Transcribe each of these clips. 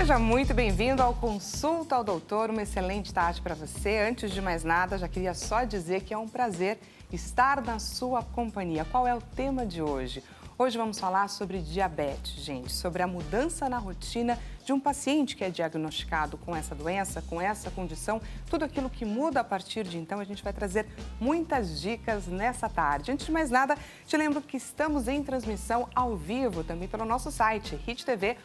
Seja muito bem-vindo ao Consulta ao Doutor, uma excelente tarde para você. Antes de mais nada, já queria só dizer que é um prazer estar na sua companhia. Qual é o tema de hoje? Hoje vamos falar sobre diabetes, gente, sobre a mudança na rotina de um paciente que é diagnosticado com essa doença, com essa condição, tudo aquilo que muda a partir de então. A gente vai trazer muitas dicas nessa tarde. Antes de mais nada, te lembro que estamos em transmissão ao vivo também pelo nosso site, hittv.com.br.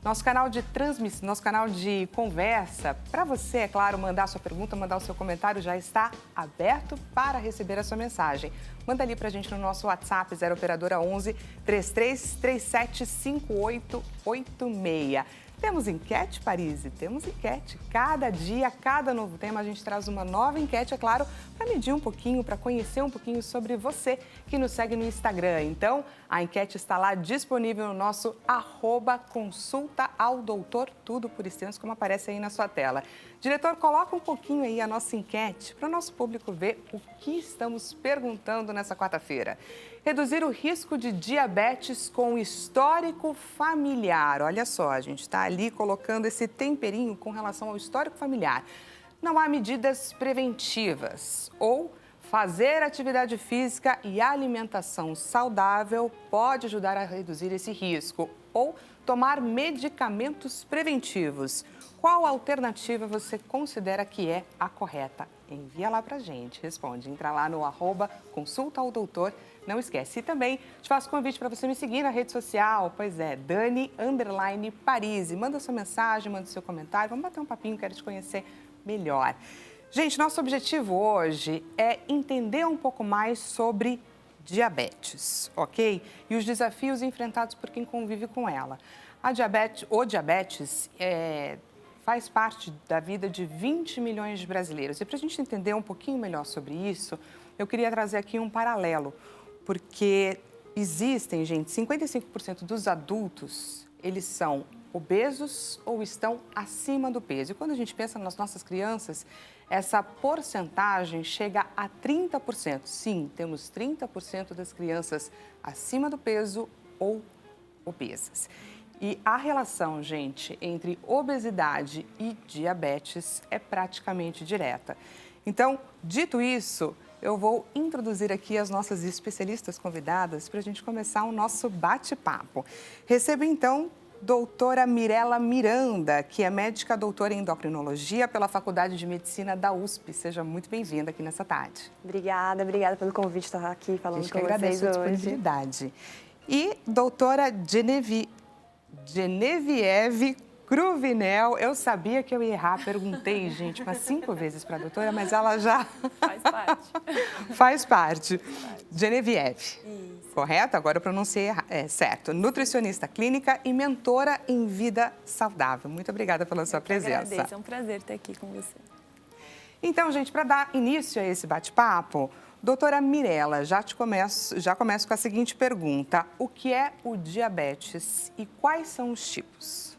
Nosso canal de transmissão, nosso canal de conversa, para você, é claro, mandar sua pergunta, mandar o seu comentário, já está aberto para receber a sua mensagem. Manda ali para a gente no nosso WhatsApp, 0 Operadora 11 3337 5886. Temos enquete, Parisi? Temos enquete. Cada dia, cada novo tema, a gente traz uma nova enquete, é claro, para medir um pouquinho, para conhecer um pouquinho sobre você que nos segue no Instagram. Então, a enquete está lá disponível no nosso @consultaaldoutor, tudo por extenso, como aparece aí na sua tela. Diretor, coloca um pouquinho aí a nossa enquete para o nosso público ver o que estamos perguntando nessa quarta-feira. Reduzir o risco de diabetes com histórico familiar. Olha só, a gente está ali colocando esse temperinho com relação ao histórico familiar. Não há medidas preventivas ou fazer atividade física e alimentação saudável pode ajudar a reduzir esse risco ou tomar medicamentos preventivos. Qual alternativa você considera que é a correta? Envia lá pra gente, responde. Entra lá no @consultaaldoutor. Não esquece. E também te faço convite para você me seguir na rede social. Pois é, Dani_Parisi. Manda sua mensagem, manda seu comentário. Vamos bater um papinho, quero te conhecer melhor. Gente, nosso objetivo hoje é entender um pouco mais sobre diabetes, ok? E os desafios enfrentados por quem convive com ela. O diabetes faz parte da vida de 20 milhões de brasileiros. E para a gente entender um pouquinho melhor sobre isso, eu queria trazer aqui um paralelo, porque existem, gente, 55% dos adultos, eles são obesos ou estão acima do peso. E quando a gente pensa nas nossas crianças, essa porcentagem chega a 30%. Sim, temos 30% das crianças acima do peso ou obesas. E a relação, gente, entre obesidade e diabetes é praticamente direta. Então, dito isso, eu vou introduzir aqui as nossas especialistas convidadas para a gente começar o nosso bate-papo. Recebo, então, doutora Mirela Miranda, que é médica doutora em endocrinologia pela Faculdade de Medicina da USP. Seja muito bem-vinda aqui nessa tarde. Obrigada pelo convite de estar aqui falando com vocês hoje. Agradeço a disponibilidade. E doutora Genevieve Cruvinel, eu sabia que eu ia errar, perguntei, gente, umas 5 vezes para a doutora, mas ela já... Faz parte. Faz parte. Genevieve, Isso. Correto? Agora eu pronunciei certo. Nutricionista clínica e mentora em vida saudável. Muito obrigada pela sua presença. Agradeço, é um prazer estar aqui com você. Então, gente, para dar início a esse bate-papo, doutora Mirela, já começo com a seguinte pergunta. O que é o diabetes e quais são os tipos?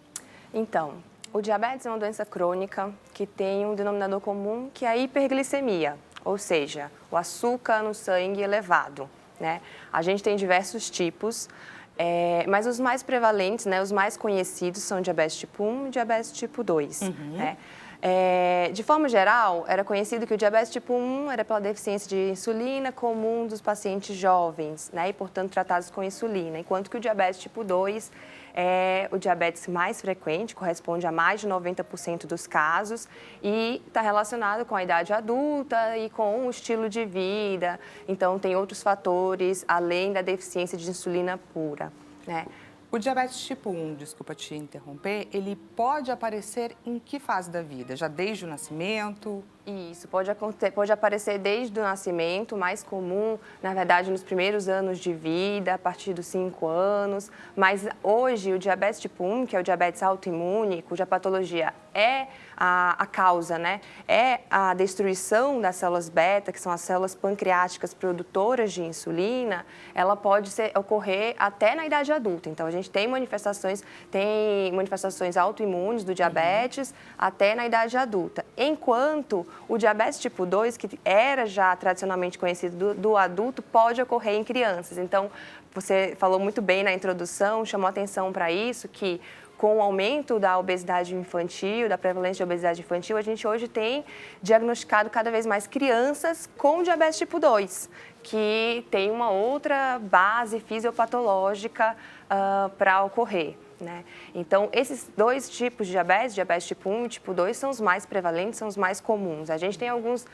Então, o diabetes é uma doença crônica que tem um denominador comum que é a hiperglicemia, ou seja, o açúcar no sangue elevado, né? A gente tem diversos tipos, mas os mais prevalentes, né, os mais conhecidos são diabetes tipo 1 e diabetes tipo 2, né? De forma geral, era conhecido que o diabetes tipo 1 era pela deficiência de insulina comum dos pacientes jovens, né, e, portanto, tratados com insulina, enquanto que o diabetes tipo 2 é o diabetes mais frequente, corresponde a mais de 90% dos casos e está relacionado com a idade adulta e com o estilo de vida. Então, tem outros fatores além da deficiência de insulina pura, né? O diabetes tipo 1, desculpa te interromper, ele pode aparecer em que fase da vida? Já desde o nascimento? Isso, pode aparecer desde o nascimento, mais comum, na verdade, nos primeiros anos de vida, a partir dos 5 anos. Mas hoje, o diabetes tipo 1, que é o diabetes autoimune, cuja patologia é a causa, né? É a destruição das células beta, que são as células pancreáticas produtoras de insulina, ela pode ocorrer até na idade adulta. Então, a gente tem manifestações autoimunes do diabetes até na idade adulta. Enquanto o diabetes tipo 2, que era já tradicionalmente conhecido do adulto, pode ocorrer em crianças. Então, você falou muito bem na introdução, chamou atenção para isso, que com o aumento da obesidade infantil, da prevalência de obesidade infantil, a gente hoje tem diagnosticado cada vez mais crianças com diabetes tipo 2, que tem uma outra base fisiopatológica para ocorrer. Né? Então, esses dois tipos de diabetes tipo 1 e tipo 2, são os mais prevalentes, são os mais comuns. A gente tem os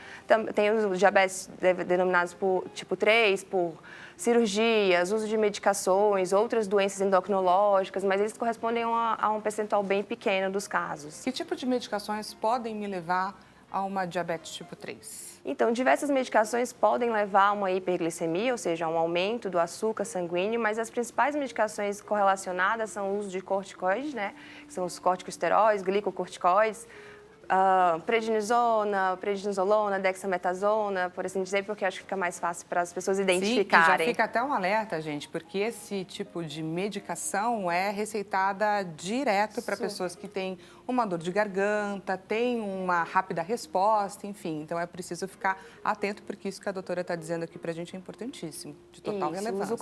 diabetes denominados por tipo 3, por cirurgias, uso de medicações, outras doenças endocrinológicas, mas eles correspondem a um percentual bem pequeno dos casos. Que tipo de medicações podem me levar a uma diabetes tipo 3? Então, diversas medicações podem levar a uma hiperglicemia, ou seja, a um aumento do açúcar sanguíneo, mas as principais medicações correlacionadas são o uso de corticoides, né? Que são os corticosteroides, glicocorticoides, prednisolona, dexametasona, por assim dizer, porque acho que fica mais fácil para as pessoas identificarem. Sim, e já fica até um alerta, gente, porque esse tipo de medicação é receitada direto para pessoas que têm uma dor de garganta, têm uma rápida resposta, enfim. Então, é preciso ficar atento, porque isso que a doutora está dizendo aqui para a gente é importantíssimo, de total relevância.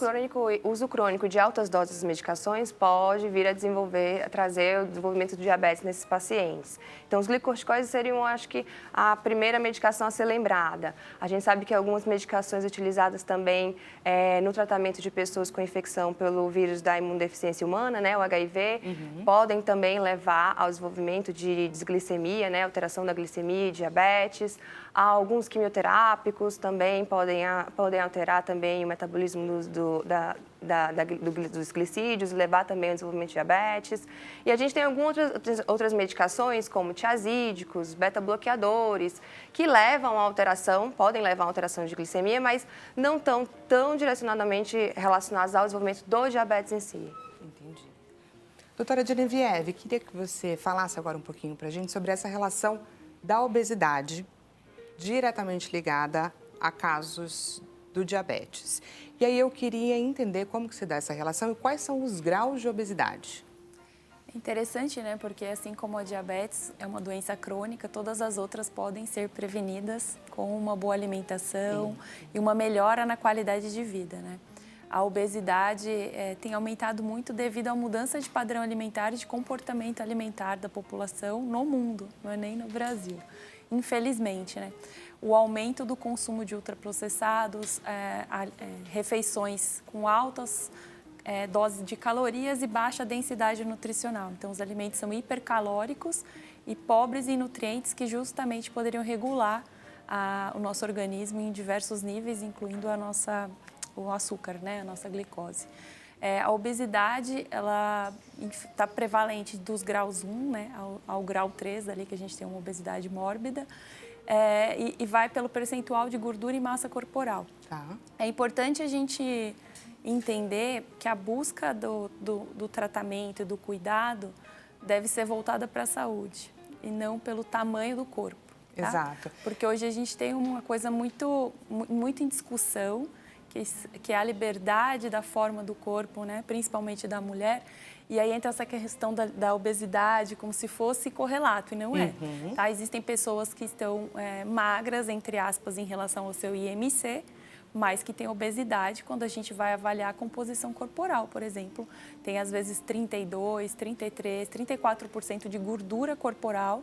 O uso crônico de altas doses de medicações pode vir a trazer o desenvolvimento de diabetes nesses pacientes. Então, os glicocorticoides seriam, acho que, a primeira medicação a ser lembrada. A gente sabe que algumas medicações utilizadas também no tratamento de pessoas com infecção pelo vírus da imunodeficiência humana, né, o HIV, podem também levar ao desenvolvimento de desglicemia, né, alteração da glicemia e diabetes. Alguns quimioterápicos também podem alterar também o metabolismo dos glicídios, levar também ao desenvolvimento de diabetes. E a gente tem algumas outras medicações, como tiazídicos, beta-bloqueadores, que podem levar a alteração de glicemia, mas não estão tão direcionadamente relacionados ao desenvolvimento do diabetes em si. Entendi. Doutora Genevieve, queria que você falasse agora um pouquinho para a gente sobre essa relação da obesidade diretamente ligada a casos do diabetes. E aí eu queria entender como que se dá essa relação e quais são os graus de obesidade. É interessante, né? Porque assim como a diabetes é uma doença crônica, todas as outras podem ser prevenidas com uma boa alimentação e uma melhora na qualidade de vida, né? A obesidade tem aumentado muito devido à mudança de padrão alimentar e de comportamento alimentar da população no mundo, não é nem no Brasil. Infelizmente, né? O aumento do consumo de ultraprocessados, refeições com altas doses de calorias e baixa densidade nutricional. Então, os alimentos são hipercalóricos e pobres em nutrientes que justamente poderiam regular o nosso organismo em diversos níveis, incluindo o açúcar, né? A nossa glicose. A obesidade, ela está prevalente dos graus 1, né, ao grau 3, ali que a gente tem uma obesidade mórbida, e vai pelo percentual de gordura e massa corporal. Tá. É importante a gente entender que a busca do tratamento e do cuidado deve ser voltada para a saúde e não pelo tamanho do corpo. Tá? Exato. Porque hoje a gente tem uma coisa muito em discussão, que é a liberdade da forma do corpo, né? Principalmente da mulher. E aí entra essa questão da obesidade como se fosse correlato, e não é. Tá? Existem pessoas que estão magras, entre aspas, em relação ao seu IMC, mas que têm obesidade quando a gente vai avaliar a composição corporal, por exemplo. Tem, às vezes, 32%, 33%, 34% de gordura corporal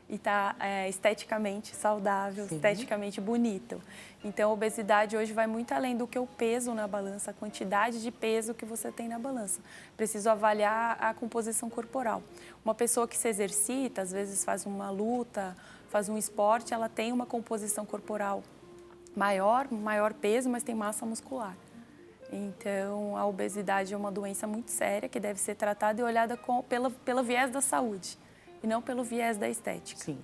e está esteticamente saudável, Sim. esteticamente bonito. Então, a obesidade hoje vai muito além do que o peso na balança, a quantidade de peso que você tem na balança. Preciso avaliar a composição corporal. Uma pessoa que se exercita, às vezes faz uma luta, faz um esporte, ela tem uma composição corporal maior peso, mas tem massa muscular. Então, a obesidade é uma doença muito séria que deve ser tratada e olhada pelo viés da saúde e não pelo viés da estética. Sim.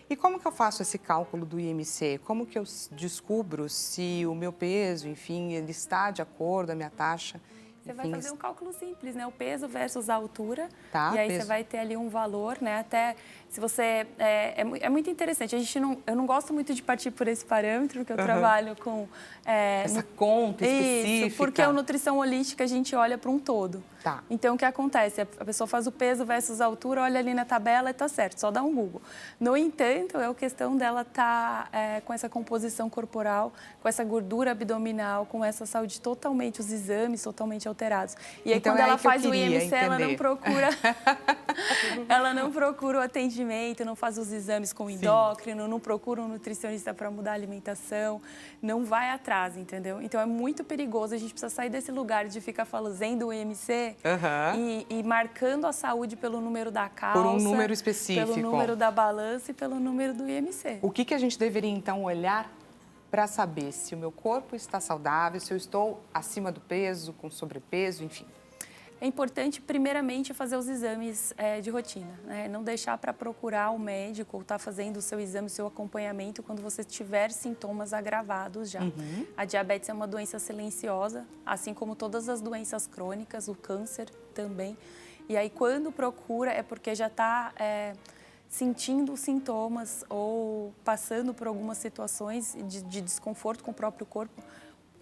E como que eu faço esse cálculo do IMC? Como que eu descubro se o meu peso, enfim, ele está de acordo, a minha taxa Você vai fazer um cálculo simples, né? O peso versus a altura. Tá, e aí peso. você vai ter ali um valor, né? Até se você... É muito interessante. Eu não gosto muito de partir por esse parâmetro, porque eu trabalho com... Essa conta específica. Isso, porque a nutrição holística a gente olha para um todo. Tá. Então, o que acontece? A pessoa faz o peso versus a altura, olha ali na tabela e tá certo, só dá um Google. No entanto, é a questão dela estar com essa composição corporal, com essa gordura abdominal, com essa saúde totalmente, os exames totalmente alterados. E aí, Então, quando ela faz o IMC, entender. ela não procura... ela não procura o atendimento, não faz os exames com o endócrino, não procura um nutricionista para mudar a alimentação, não vai atrás, entendeu? Então, é muito perigoso, a gente precisa sair desse lugar de ficar fazendo o IMC e marcando a saúde pelo número da calça, por um número específico, pelo número da balança e pelo número do IMC. O que a gente deveria, então, olhar para saber se o meu corpo está saudável, se eu estou acima do peso, com sobrepeso, enfim? É importante, primeiramente, fazer os exames de rotina, né? Não deixar para procurar o médico ou estar fazendo o seu exame, o seu acompanhamento quando você tiver sintomas agravados já. A diabetes é uma doença silenciosa, assim como todas as doenças crônicas, o câncer também. E aí, quando procura, é porque já está sentindo sintomas ou passando por algumas situações de desconforto com o próprio corpo,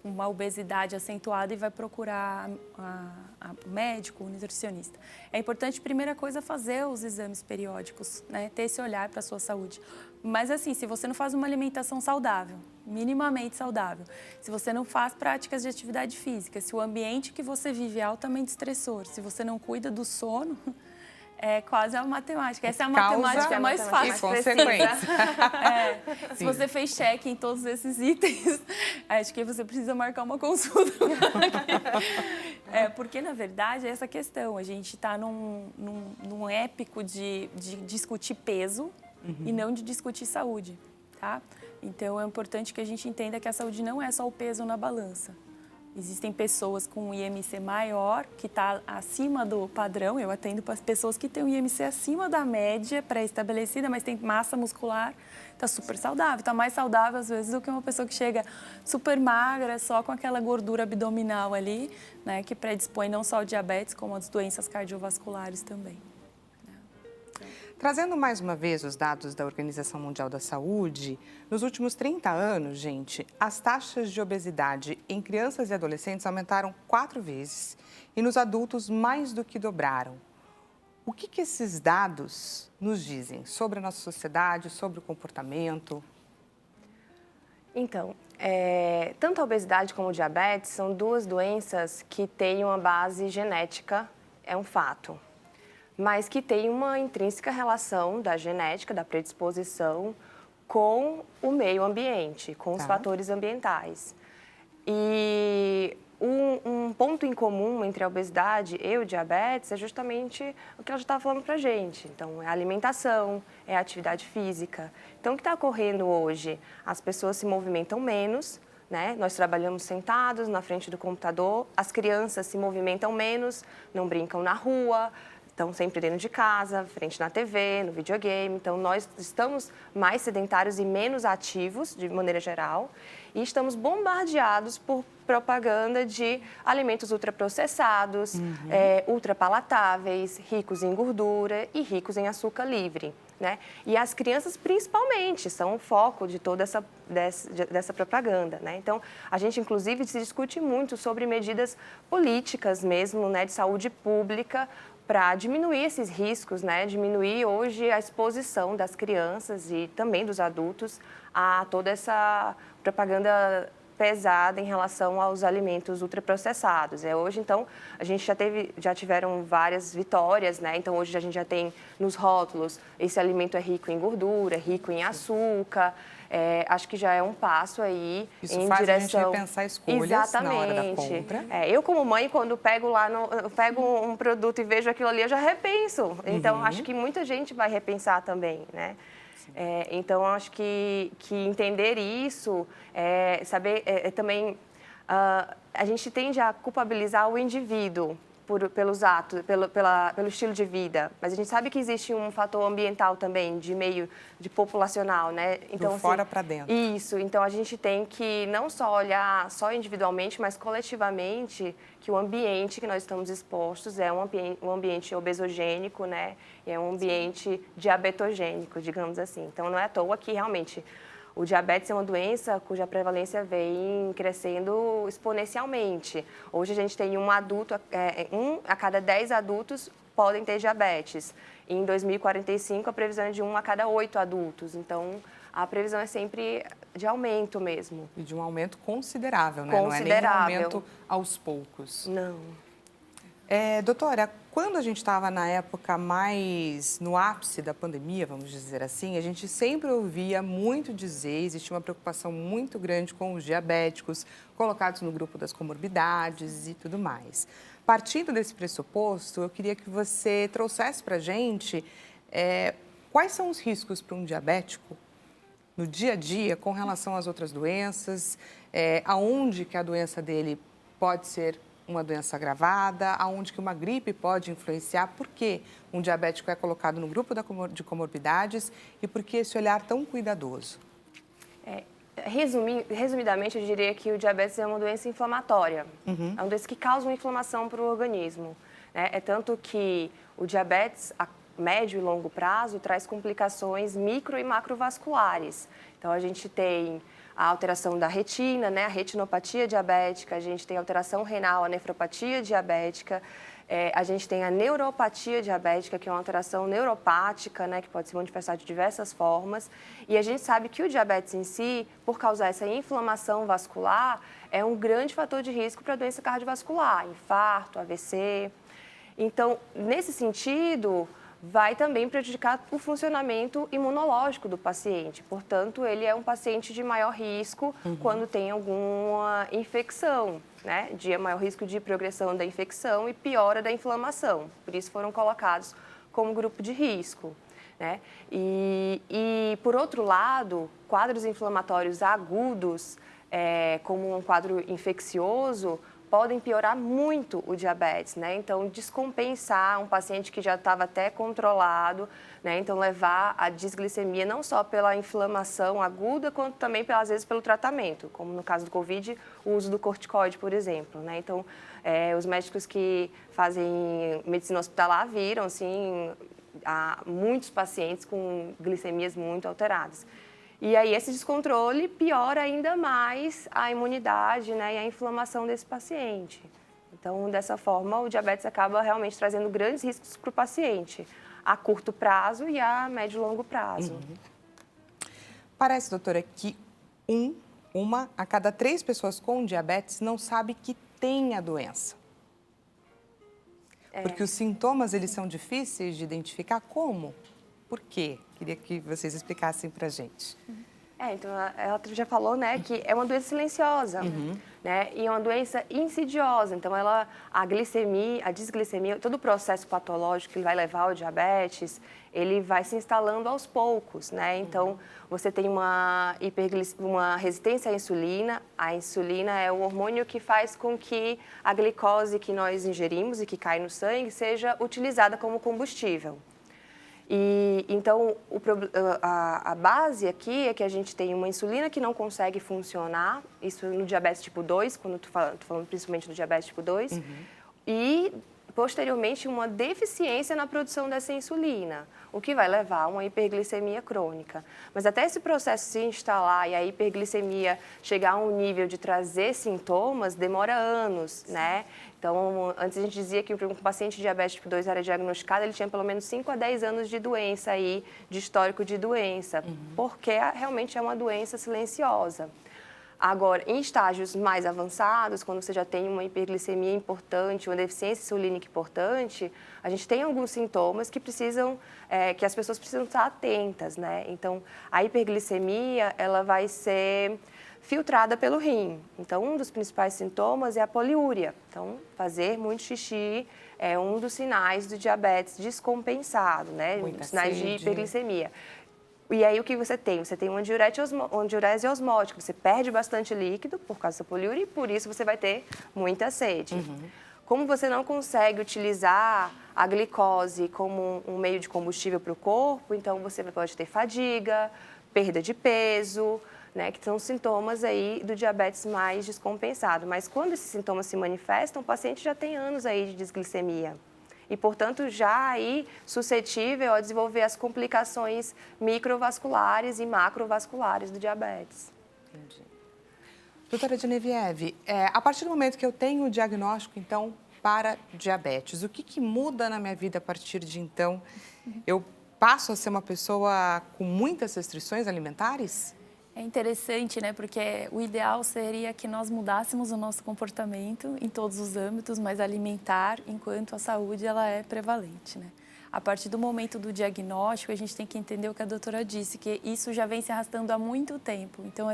uma obesidade acentuada, e vai procurar a médico, o nutricionista. É importante, primeira coisa, fazer os exames periódicos, né? Ter esse olhar para a sua saúde. Mas assim, se você não faz uma alimentação saudável, minimamente saudável, se você não faz práticas de atividade física, se o ambiente que você vive é altamente estressor, se você não cuida do sono, é quase a matemática. Essa é a matemática mais fácil. E consequência. Se você fez check em todos esses itens, acho que você precisa marcar uma consulta. Porque, na verdade, é essa questão. A gente está num épico de discutir peso e não de discutir saúde, tá? Então, é importante que a gente entenda que a saúde não é só o peso na balança. Existem pessoas com um IMC maior, que está acima do padrão. Eu atendo para as pessoas que têm um IMC acima da média pré-estabelecida, mas tem massa muscular, está super saudável. Está mais saudável, às vezes, do que uma pessoa que chega super magra, só com aquela gordura abdominal ali, né, que predispõe não só ao diabetes, como às doenças cardiovasculares também. Trazendo mais uma vez os dados da Organização Mundial da Saúde, nos últimos 30 anos, gente, as taxas de obesidade em crianças e adolescentes aumentaram 4 vezes e nos adultos mais do que dobraram. O que esses dados nos dizem sobre a nossa sociedade, sobre o comportamento? Então, tanto a obesidade como o diabetes são duas doenças que têm uma base genética, é um fato, mas que tem uma intrínseca relação da genética, da predisposição, com o meio ambiente, com os fatores ambientais. E um ponto em comum entre a obesidade e o diabetes é justamente o que ela já estava falando para a gente. Então, é a alimentação, é a atividade física. Então, o que está ocorrendo hoje? As pessoas se movimentam menos, né? Nós trabalhamos sentados na frente do computador, as crianças se movimentam menos, não brincam na rua, estão sempre dentro de casa, frente na TV, no videogame. Então, nós estamos mais sedentários e menos ativos, de maneira geral, e estamos bombardeados por propaganda de alimentos ultraprocessados, ultrapalatáveis, ricos em gordura e ricos em açúcar livre, né? E as crianças, principalmente, são o foco de toda dessa propaganda, né? Então, a gente, inclusive, se discute muito sobre medidas políticas mesmo, né, de saúde pública, para diminuir esses riscos, né? Diminuir hoje a exposição das crianças e também dos adultos a toda essa propaganda pesada em relação aos alimentos ultraprocessados. Hoje, então, a gente já tiveram várias vitórias, né? Então, hoje a gente já tem nos rótulos, esse alimento é rico em gordura, é rico em açúcar. Acho que já é um passo aí Isso em faz direção... a gente repensar escolhas na hora da compra. Eu, como mãe, quando pego um produto e vejo aquilo ali, eu já repenso. Então, acho que muita gente vai repensar também, né? Então, acho que entender isso, saber também... a gente tende a culpabilizar o indivíduo pelos atos, pelo estilo de vida, mas a gente sabe que existe um fator ambiental também, de meio de populacional, né? Então, do fora para dentro. Isso, então a gente tem que não só olhar só individualmente, mas coletivamente, que o ambiente que nós estamos expostos é um ambiente obesogênico, né? E é um ambiente diabetogênico, digamos assim. Então, não é à toa que realmente o diabetes é uma doença cuja prevalência vem crescendo exponencialmente. Hoje a gente tem um a cada 10 adultos podem ter diabetes. E em 2045 a previsão é de 1 a cada 8 adultos. Então a previsão é sempre de aumento mesmo. E de um aumento considerável, né? Considerável. Não é nem um aumento aos poucos. Não. Doutora, quando a gente estava na época mais no ápice da pandemia, vamos dizer assim, a gente sempre ouvia muito dizer, existia uma preocupação muito grande com os diabéticos, colocados no grupo das comorbidades e tudo mais. Partindo desse pressuposto, eu queria que você trouxesse para a gente quais são os riscos para um diabético no dia a dia com relação às outras doenças, aonde que a doença dele pode ser uma doença agravada, aonde que uma gripe pode influenciar, por que um diabético é colocado no grupo de comorbidades e por que esse olhar tão cuidadoso? Resumidamente, eu diria que o diabetes é uma doença inflamatória. É uma doença que causa uma inflamação para o organismo. Né? É tanto que o diabetes a médio e longo prazo traz complicações micro e macrovasculares. Então, a gente tem a alteração da retina, né, a retinopatia diabética, a gente tem a alteração renal, a nefropatia diabética, a gente tem a neuropatia diabética, que é uma alteração neuropática, né, que pode se manifestar de diversas formas. E a gente sabe que o diabetes em si, por causar essa inflamação vascular, é um grande fator de risco para a doença cardiovascular, infarto, AVC. Então, nesse sentido, vai também prejudicar o funcionamento imunológico do paciente. Portanto, ele é um paciente de maior risco quando tem alguma infecção, né? De maior risco de progressão da infecção e piora da inflamação. Por isso foram colocados como grupo de risco, né? E por outro lado, quadros inflamatórios agudos, como um quadro infeccioso, podem piorar muito o diabetes, né? Então, descompensar um paciente que já estava até controlado, né? Então, levar a desglicemia não só pela inflamação aguda, quanto também, às vezes, pelo tratamento, como no caso do Covid, o uso do corticoide, por exemplo, né? Então, os médicos que fazem medicina hospitalar viram, assim, muitos pacientes com glicemias muito alteradas. E aí, esse descontrole piora ainda mais a imunidade, né, e a inflamação desse paciente. Então, dessa forma, o diabetes acaba realmente trazendo grandes riscos para o paciente, a curto prazo e a médio e longo prazo. Parece, doutora, que uma a cada 3 pessoas com diabetes não sabe que tem a doença. Porque os sintomas, eles são difíceis de identificar. Como? Por quê? Queria que vocês explicassem para a gente. Então, ela já falou, né, que é uma doença silenciosa, né, e é uma doença insidiosa. Então, a glicemia, a desglicemia, todo o processo patológico que vai levar ao diabetes, ele vai se instalando aos poucos, né? Então, você tem uma resistência à insulina. A insulina é o hormônio que faz com que a glicose que nós ingerimos e que cai no sangue seja utilizada como combustível. E, então, a base aqui é que a gente tem uma insulina que não consegue funcionar, isso no diabetes tipo 2, quando estou falando principalmente do diabetes tipo 2, e, posteriormente, uma deficiência na produção dessa insulina, o que vai levar a uma hiperglicemia crônica. Mas até esse processo se instalar e a hiperglicemia chegar a um nível de trazer sintomas, demora anos, né? Então, antes a gente dizia que um paciente de diabetes tipo 2 era diagnosticado, ele tinha pelo menos 5 a 10 anos de doença aí, de histórico de doença, porque realmente é uma doença silenciosa. Agora, em estágios mais avançados, quando você já tem uma hiperglicemia importante, uma deficiência insulínica importante, a gente tem alguns sintomas que que as pessoas precisam estar atentas, né? Então, a hiperglicemia, ela vai ser filtrada pelo rim. Então, um dos principais sintomas é a poliúria. Então, fazer muito xixi é um dos sinais do diabetes descompensado, né? Muita sinais sede. de hiperglicemia. E aí, o que você tem? Você tem uma diurese osmótica. Você perde bastante líquido por causa da poliúria e, por isso, você vai ter muita sede. como você não consegue utilizar a glicose como um meio de combustível para o corpo, então você pode ter fadiga, perda de peso, né, que são sintomas aí do diabetes mais descompensado. Mas quando esses sintomas se manifestam, o paciente já tem anos aí de desglicemia. E, portanto, já aí suscetível a desenvolver as complicações microvasculares e macrovasculares do diabetes. Entendi. Doutora Genevieve, a partir do momento que eu tenho o diagnóstico, então, para diabetes, o que muda na minha vida a partir de então? Eu passo a ser uma pessoa com muitas restrições alimentares? É interessante, né? Porque o ideal seria que nós mudássemos o nosso comportamento em todos os âmbitos, mas alimentar, enquanto a saúde ela é prevalente, né? A partir do momento do diagnóstico, a gente tem que entender o que a doutora disse, que isso já vem se arrastando há muito tempo. Então,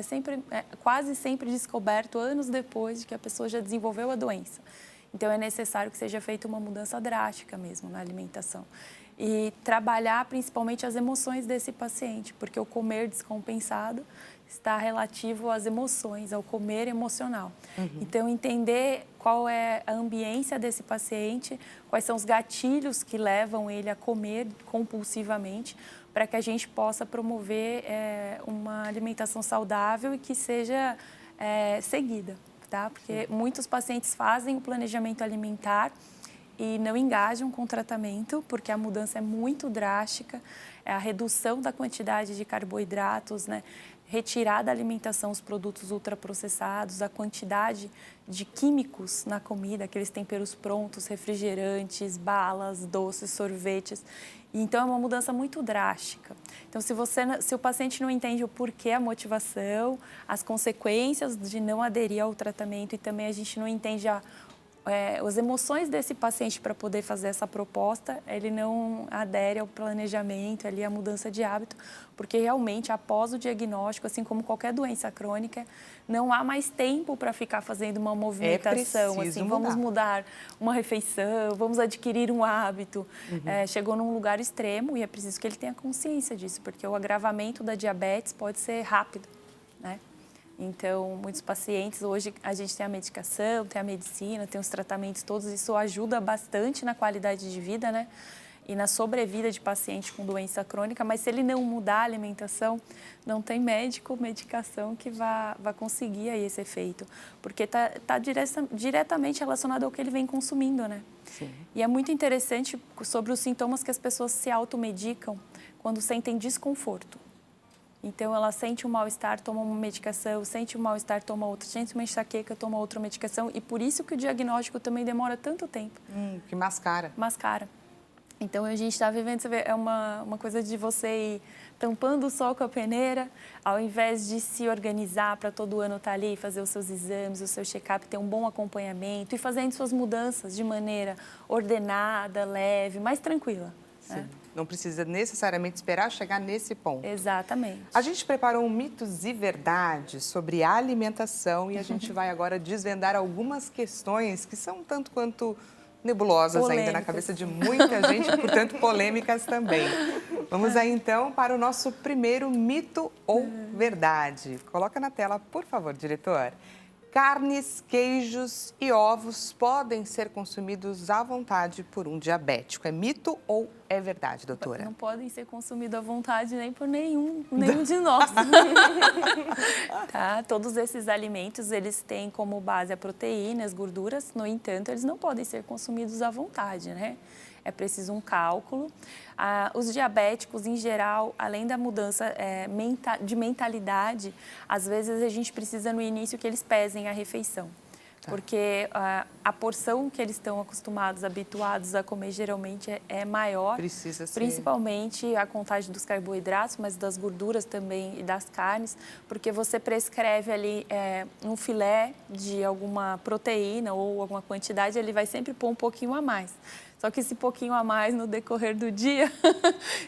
quase sempre descoberto anos depois de que a pessoa já desenvolveu a doença. Então, é necessário que seja feita uma mudança drástica mesmo na alimentação. E trabalhar principalmente as emoções desse paciente, porque o comer descompensado está relativo às emoções, ao comer emocional. Então, entender qual é a ambiência desse paciente, quais são os gatilhos que levam ele a comer compulsivamente, para que a gente possa promover uma alimentação saudável e que seja seguida, tá? Porque muitos pacientes fazem o planejamento alimentar e não engajam com o tratamento, porque a mudança é muito drástica, é a redução da quantidade de carboidratos, né? Retirar da alimentação os produtos ultraprocessados, a quantidade de químicos na comida, aqueles temperos prontos, refrigerantes, balas, doces, sorvetes. Então, é uma mudança muito drástica. Então, se o paciente não entende o porquê, a motivação, as consequências de não aderir ao tratamento e também a gente não entende as emoções desse paciente para poder fazer essa proposta, ele não adere ao planejamento, ali, à mudança de hábito, porque realmente, após o diagnóstico, assim como qualquer doença crônica, não há mais tempo para ficar fazendo uma movimentação, vamos mudar uma refeição, vamos adquirir um hábito. Chegou num lugar extremo e é preciso que ele tenha consciência disso, porque o agravamento da diabetes pode ser rápido, né? Então, muitos pacientes, hoje a gente tem a medicação, tem a medicina, tem os tratamentos todos, isso ajuda bastante na qualidade de vida, né? E na sobrevida de paciente com doença crônica, mas se ele não mudar a alimentação, não tem médico, medicação que vá conseguir aí esse efeito, porque está diretamente relacionado ao que ele vem consumindo, né? Sim. E é muito interessante sobre os sintomas que as pessoas se automedicam quando sentem desconforto. Então, ela sente um mal-estar, toma uma medicação, sente um mal-estar, toma outra, sente uma enxaqueca, toma outra medicação. E por isso que o diagnóstico também demora tanto tempo. Que mascara. Mascara. Então, a gente está vivendo, você vê, é uma coisa de você ir tampando o sol com a peneira, ao invés de se organizar para todo ano estar ali, fazer os seus exames, o seu check-up, ter um bom acompanhamento e fazendo suas mudanças de maneira ordenada, leve, mais tranquila. Sim. Né? Não precisa necessariamente esperar chegar nesse ponto. Exatamente. A gente preparou um mitos e verdades sobre a alimentação e a gente vai agora desvendar algumas questões que são tanto quanto nebulosas polêmicas. Ainda na cabeça de muita gente, portanto polêmicas também. Vamos aí então para o nosso primeiro mito ou verdade. Coloca na tela, por favor, diretor. Carnes, queijos e ovos podem ser consumidos à vontade por um diabético. É mito ou é verdade, doutora? Não podem ser consumidos à vontade nem por nenhum de nós. Tá? Todos esses alimentos, eles têm como base a proteína, as gorduras. No entanto, eles não podem ser consumidos à vontade, né? É preciso um cálculo. Os diabéticos, em geral, além da mudança de mentalidade, às vezes a gente precisa no início que eles pesem a refeição. Tá. Porque a porção que eles estão acostumados, habituados a comer, geralmente é maior. Precisa ser. Principalmente a contagem dos carboidratos, mas das gorduras também e das carnes, porque você prescreve ali um filé de alguma proteína ou alguma quantidade, ele vai sempre pôr um pouquinho a mais. Só que esse pouquinho a mais no decorrer do dia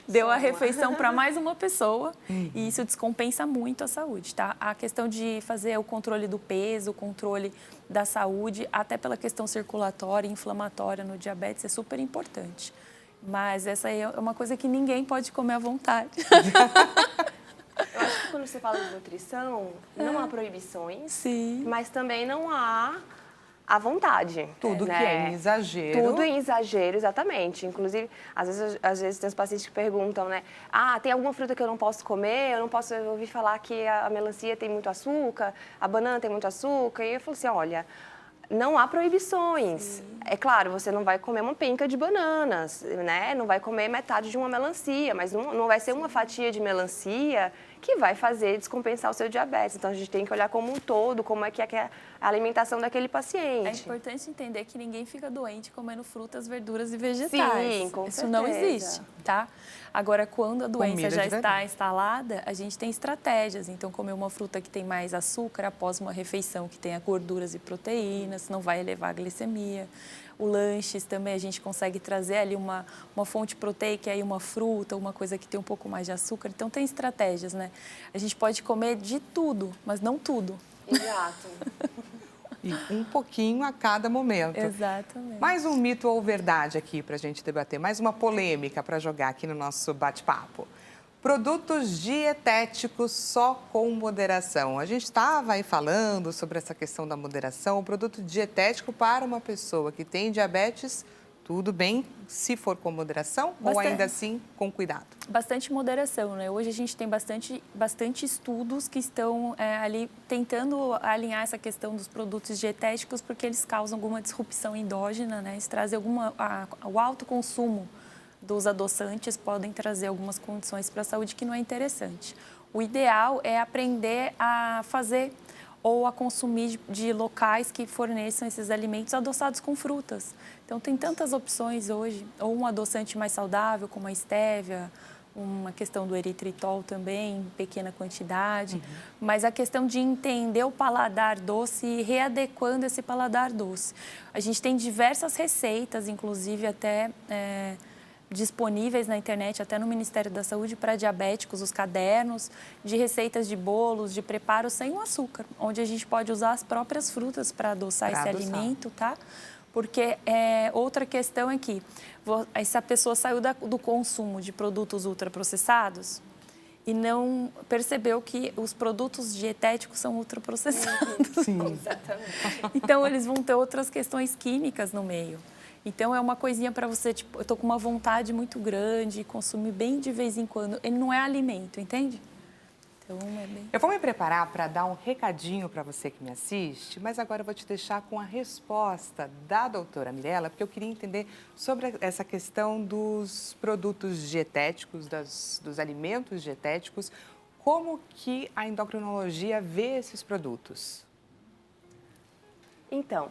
deu a refeição para mais uma pessoa e isso descompensa muito a saúde, tá? A questão de fazer o controle do peso, o controle da saúde, até pela questão circulatória e inflamatória no diabetes é super importante. Mas essa aí é uma coisa que ninguém pode comer à vontade. Eu acho que quando você fala de nutrição, não há proibições, Sim. mas também não há à vontade. Tudo né? que é em exagero. Tudo em exagero, exatamente. Inclusive, às vezes tem os pacientes que perguntam, né? Ah, tem alguma fruta que eu não posso comer? Eu não posso ouvir falar que a melancia tem muito açúcar, a banana tem muito açúcar. E eu falo assim, olha, não há proibições. Sim. É claro, você não vai comer uma penca de bananas, né? Não vai comer metade de uma melancia, mas não vai ser uma fatia de melancia que vai fazer descompensar o seu diabetes. Então, a gente tem que olhar como um todo, como é que é a alimentação daquele paciente. É importante entender que ninguém fica doente comendo frutas, verduras e vegetais. Sim, com Isso certeza. não existe, tá? Agora, quando a doença já está instalada, a gente tem estratégias. Então, comer uma fruta que tem mais açúcar após uma refeição que tenha gorduras e proteínas, não vai elevar a glicemia. O lanches também, a gente consegue trazer ali uma fonte proteica, aí uma fruta, uma coisa que tem um pouco mais de açúcar. Então, tem estratégias, né? A gente pode comer de tudo, mas não tudo. Exato. E um pouquinho a cada momento. Exatamente. Mais um mito ou verdade aqui para a gente debater, mais uma polêmica para jogar aqui no nosso bate-papo. Produtos dietéticos só com moderação. A gente estava aí falando sobre essa questão da moderação. O produto dietético para uma pessoa que tem diabetes, tudo bem, se for com moderação ou ainda assim com cuidado? Bastante moderação, né? Hoje a gente tem bastante estudos que estão ali tentando alinhar essa questão dos produtos dietéticos porque eles causam alguma disrupção endógena, né? Eles trazem o alto consumo dos adoçantes podem trazer algumas condições para a saúde que não é interessante. O ideal é aprender a fazer ou a consumir de locais que forneçam esses alimentos adoçados com frutas. Então, tem tantas opções hoje, ou um adoçante mais saudável, como a estévia, uma questão do eritritol também, em pequena quantidade. Mas a questão de entender o paladar doce e readequando esse paladar doce. A gente tem diversas receitas, inclusive até disponíveis na internet, até no Ministério da Saúde, para diabéticos, os cadernos de receitas de bolos, de preparo sem o açúcar, onde a gente pode usar as próprias frutas para adoçar esse alimento, tá? Porque outra questão é que essa pessoa saiu do consumo de produtos ultraprocessados e não percebeu que os produtos dietéticos são ultraprocessados. Sim, exatamente. Então, eles vão ter outras questões químicas no meio. Então, é uma coisinha para você, tipo, eu tô com uma vontade muito grande, consumir bem de vez em quando. Ele não é alimento, entende? Então, é bem... Eu vou me preparar para dar um recadinho para você que me assiste, mas agora eu vou te deixar com a resposta da doutora Mirella, porque eu queria entender sobre essa questão dos produtos dietéticos, dos alimentos dietéticos, como que a endocrinologia vê esses produtos? Então,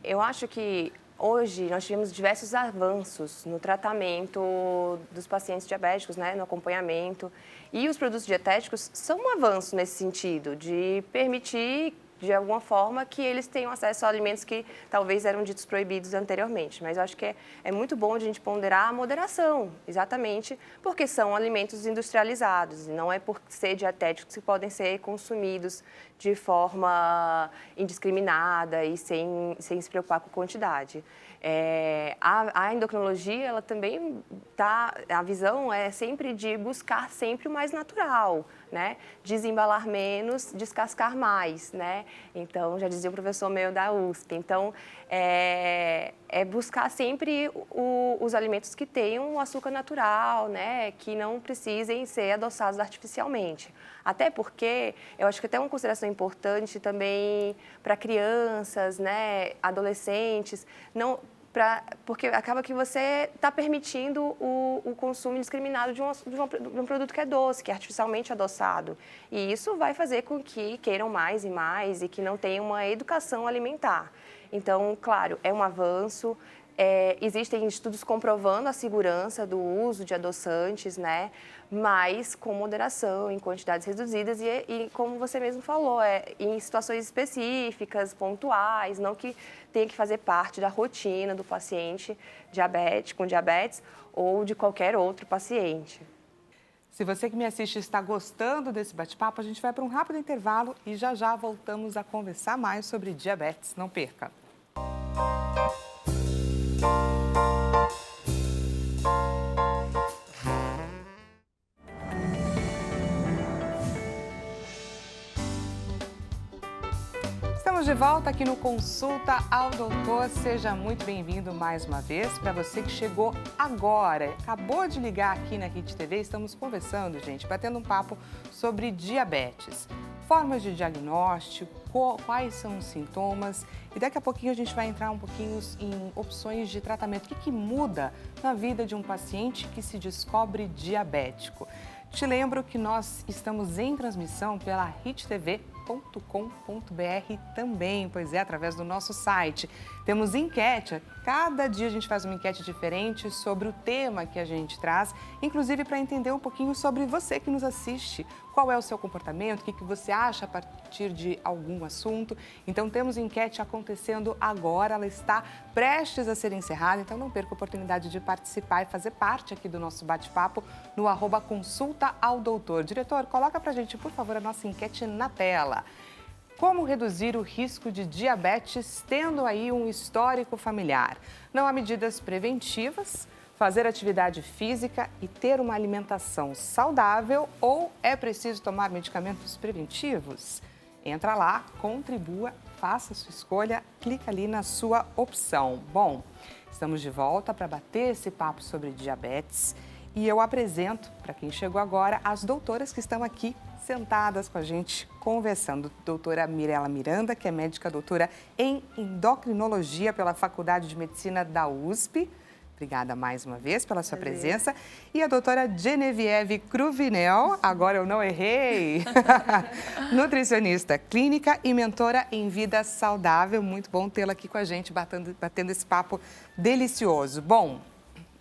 eu acho que hoje nós tivemos diversos avanços no tratamento dos pacientes diabéticos, né, no acompanhamento. E os produtos dietéticos são um avanço nesse sentido, de permitir, de alguma forma, que eles tenham acesso a alimentos que talvez eram ditos proibidos anteriormente. Mas eu acho que é muito bom a gente ponderar a moderação, exatamente porque são alimentos industrializados. E não é por ser dietéticos que podem ser consumidos de forma indiscriminada e sem se preocupar com quantidade. A endocrinologia, ela também a visão é sempre de buscar sempre o mais natural, né? Desembalar menos, descascar mais, né? Então, já dizia o professor meu da USP. Então, é buscar sempre os alimentos que tenham o açúcar natural, né? Que não precisem ser adoçados artificialmente. Até porque, eu acho que até uma consideração importante também para crianças, né? Adolescentes, porque acaba que você está permitindo o consumo indiscriminado de um produto que é doce, que é artificialmente adoçado. E isso vai fazer com que queiram mais e mais e que não tenham uma educação alimentar. Então, claro, é um avanço. Existem estudos comprovando a segurança do uso de adoçantes, né? Mas com moderação, em quantidades reduzidas e como você mesmo falou, em situações específicas, pontuais, não que tenha que fazer parte da rotina do paciente com diabetes ou de qualquer outro paciente. Se você que me assiste está gostando desse bate-papo, a gente vai para um rápido intervalo e já já voltamos a conversar mais sobre diabetes. Não perca! Estamos Estamos de volta aqui no Consulta ao Doutor. Seja muito bem-vindo mais uma vez. Para você que chegou agora, acabou de ligar aqui na Hit TV, estamos conversando, gente, batendo um papo sobre diabetes. Formas de diagnóstico, quais são os sintomas e daqui a pouquinho a gente vai entrar um pouquinho em opções de tratamento. O que muda na vida de um paciente que se descobre diabético? Te lembro que nós estamos em transmissão pela hittv.com.br também, pois é, através do nosso site. Temos enquete, cada dia a gente faz uma enquete diferente sobre o tema que a gente traz, inclusive para entender um pouquinho sobre você que nos assiste, qual é o seu comportamento, o que você acha a partir de algum assunto. Então temos enquete acontecendo agora, ela está prestes a ser encerrada, então não perca a oportunidade de participar e fazer parte aqui do nosso bate-papo no @consulta ao doutor. Diretor, coloca pra gente, por favor, a nossa enquete na tela. Como reduzir o risco de diabetes tendo aí um histórico familiar? Não há medidas preventivas? Fazer atividade física e ter uma alimentação saudável ou é preciso tomar medicamentos preventivos? Entra lá, contribua, faça a sua escolha, clica ali na sua opção. Bom, estamos de volta para bater esse papo sobre diabetes e eu apresento, para quem chegou agora, as doutoras que estão aqui sentadas com a gente conversando. Doutora Mirela Miranda, que é médica doutora em endocrinologia pela Faculdade de Medicina da USP. Obrigada mais uma vez pela sua presença. E a doutora Genevieve Cruvinel, agora eu não errei, nutricionista clínica e mentora em vida saudável. Muito bom tê-la aqui com a gente, batendo esse papo delicioso. Bom,